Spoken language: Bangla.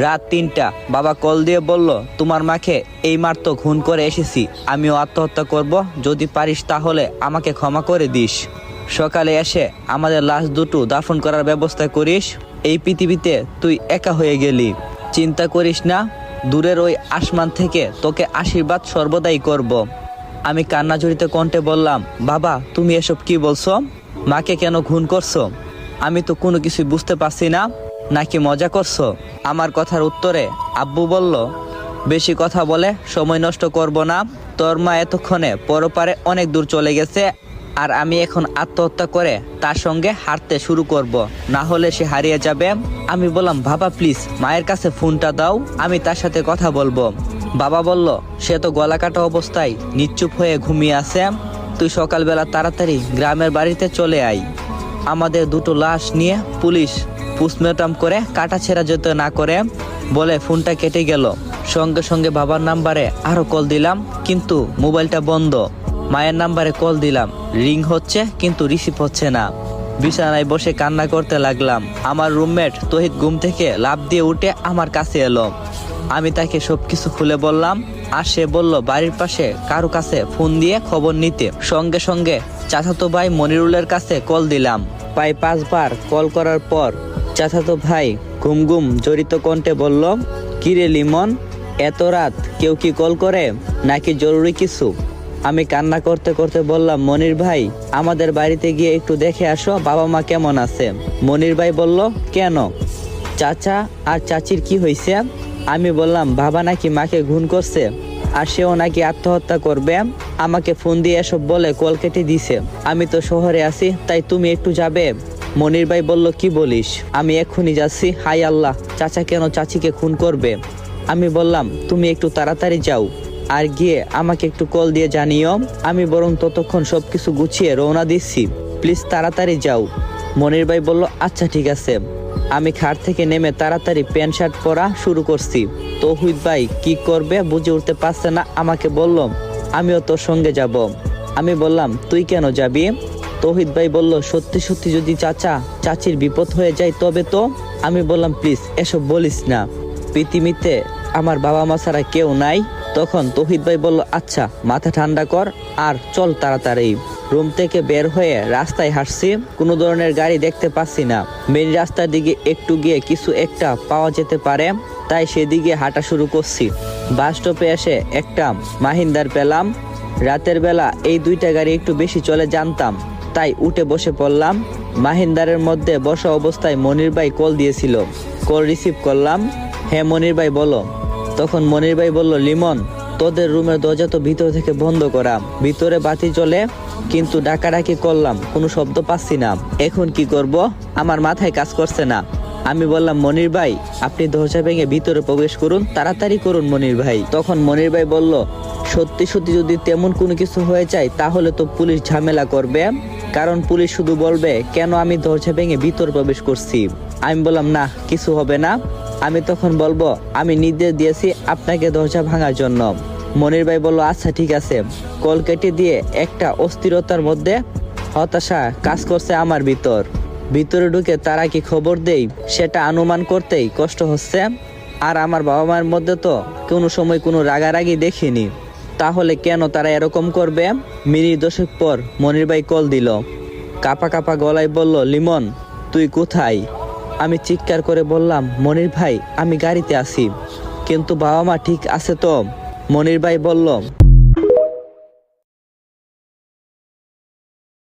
রাত ৩টা বাবা কল দিয়ে বলল, তোমার মাকে এই মাত্র খুন করে এসেছি, আমিও আত্মহত্যা করব, যদি পারিস তাহলে আমাকে ক্ষমা করে দিস। সকালে এসে আমাদের লাশ দুটো দাফন করার ব্যবস্থা করিস। এই পৃথিবীতে তুই একা হয়ে গেলি, চিন্তা করিস না, দূরের ওই আসমান থেকে তোকে আশীর্বাদ সর্বদাই করব। আমি কান্নাজড়িত কণ্ঠে বললাম, বাবা তুমি এসব কি বলছো? মাকে কেন খুন করছো? আমি তো কোনো কিছুই বুঝতে পারছি না, নাকি মজা করছো? আমার কথার উত্তরে আব্বু বলল, বেশি কথা বলে সময় নষ্ট করব না, তোর মা এতক্ষণে পরপারে অনেক দূর চলে গেছে, আর আমি এখন আত্মহত্যা করে তার সঙ্গে হাঁটতে শুরু করব, না হলে সে হারিয়ে যাবে। আমি বললাম, বাবা প্লিজ মায়ের কাছে ফোনটা দাও, আমি তার সাথে কথা বলবো। বাবা বলল, সে তো গলা কাটা অবস্থায় নিশ্চুপ হয়ে ঘুমিয়ে আছে, তুই সকালবেলা তাড়াতাড়ি গ্রামের বাড়িতে চলে আয়। আমাদের দুটো লাশ নিয়ে পুলিশ পোস্টমর্টম করে কাটা ছেঁড়া যেতে না করে বলে ফোনটা কেটে গেল। সঙ্গে সঙ্গে বাবার নাম্বারে আরো কল দিলাম, কিন্তু মোবাইলটা বন্ধ। মায়ের নাম্বারে কল দিলাম, রিং হচ্ছে কিন্তু রিসিভ হচ্ছে না। বিছানায় বসে কান্না করতে লাগলাম। আমার রুমমেট তহিদ ঘুম থেকে লাফ দিয়ে উঠে আমার কাছে এলো। আমি তাকে সবকিছু খুলে বললাম, আর সে বলল বাড়ির পাশে কারো কাছে ফোন দিয়ে খবর নিতে। সঙ্গে সঙ্গে চাচাতো ভাই মনিরুলের কাছে কল দিলাম। প্রায় 5 বার কল করার পর চাচাতো ভাই ঘুম ঘুম জড়িত কণ্ঠে বলল, কিরে লিমন, এত রাত কেউ কি কল করে, নাকি জরুরি কিছু? আমি কান্না করতে করতে বললাম, মনির ভাই আমাদের বাড়িতে গিয়ে একটু দেখে আসো বাবা মা কেমন আছে। মনির ভাই বলল, কেন, চাচা আর চাচির কি হয়েছে? আমি বললাম, বাবা নাকি মাকে খুন করছে, আর সেও নাকি আত্মহত্যা করবে। আমাকে ফোন দিয়ে এসব বলে কল কেটে দিছে। আমি তো শহরে আছি, তাই তুমি একটু যাবে? মনির ভাই বলল, কি বলিস, আমি এক্ষুনি যাচ্ছি। হাই আল্লাহ, চাচা কেন চাচিকে খুন করবে? আমি বললাম, তুমি একটু তাড়াতাড়ি যাও, আর গিয়ে আমাকে একটু কল দিয়ে জানিও। আমি বরং ততক্ষণ সবকিছু গুছিয়ে রওনা দিচ্ছি, প্লিজ তাড়াতাড়ি যাও। মনির ভাই বলল, আচ্ছা ঠিক আছে। আমি খাট থেকে নেমে তাড়াতাড়ি প্যান্ট শার্ট পরা শুরু করছি। তৌহিদ ভাই কি করবে বুঝে উঠতে পারছে না, আমাকে বলল, আমিও তোর সঙ্গে যাব। আমি বললাম, তুই কেন যাবি? তৌহিদ ভাই বলল, সত্যি সত্যি যদি চাচা চাচির বিপদ হয়ে যায় তবে তো। আমি বললাম, প্লিজ এসব বলিস না, পৃথিবীতে আমার বাবা মা ছাড়া কেউ নাই। তখন তৌহিদ ভাই বলল, আচ্ছা মাথা ঠান্ডা কর আর চল তাড়াতাড়ি। রুম থেকে বের হয়ে রাস্তায় হাঁটছি, কোনো ধরনের গাড়ি দেখতে পাচ্ছি না। মেন রাস্তার দিকে একটু গিয়ে কিছু একটা পাওয়া যেতে পারে, তাই সেদিকে হাঁটা শুরু করছি। বাস স্টপে এসে একটা মাহিন্দার পেলাম। রাতের বেলা এই দুইটা গাড়ি একটু বেশি চলে জানতাম, তাই উঠে বসে পড়লাম। মাহিন্দারের মধ্যে বসা অবস্থায় মনির ভাই কল দিয়েছিল, কল রিসিভ করলাম। হ্যাঁ মনির ভাই বলো। তখন মনির ভাই বলল, লিমন তোদের রুমের দরজা তো ভিতর থেকে বন্ধ করা, ভিতরে বাতি চলে, কিন্তু ডাকাডাকি করলাম কোনো শব্দ পাচ্ছি না, এখন কি করব, আমার মাথায় কাজ করছে না। আমি বললাম, মনির ভাই আপনি দরজা ভেঙে ভিতরে প্রবেশ করুন, তাড়াতাড়ি করুন মনির ভাই। তখন মনির ভাই বলল, সত্যি সত্যি যদি তেমন কোনো কিছু হয়ে যায় তাহলে তো পুলিশ ঝামেলা করবে, কারণ পুলিশ শুধু বলবে কেন আমি দরজা ভেঙে ভিতরে প্রবেশ করছি। আমি বললাম, না কিছু হবে না। আমি তখন বলবো, আমি নির্দেশ দিয়েছি আপনাকে দরজা ভাঙার জন্য। মনির ভাই বলল, আচ্ছা ঠিক আছে। কল কেটে দিয়ে একটা অস্থিরতার মধ্যে হতাশা কাজ করছে আমার ভিতরে ঢুকে তারা কি খবর দেই সেটা অনুমান করতেই কষ্ট হচ্ছে। আর আমার বাবা মায়ের মধ্যে তো কোনো সময় কোনো রাগারাগি দেখিনি, তাহলে কেন তারা এরকম করবে? মিনিট 10 পর মনির ভাই কল দিল, কাপা কাপা গলায় বলল, লিমন তুই কোথায়? আমি চিৎকার করে বললাম, মনির ভাই আমি গাড়িতে আছি, কিন্তু বাবা মা ঠিক আছে তো? মনির ভাই বলল,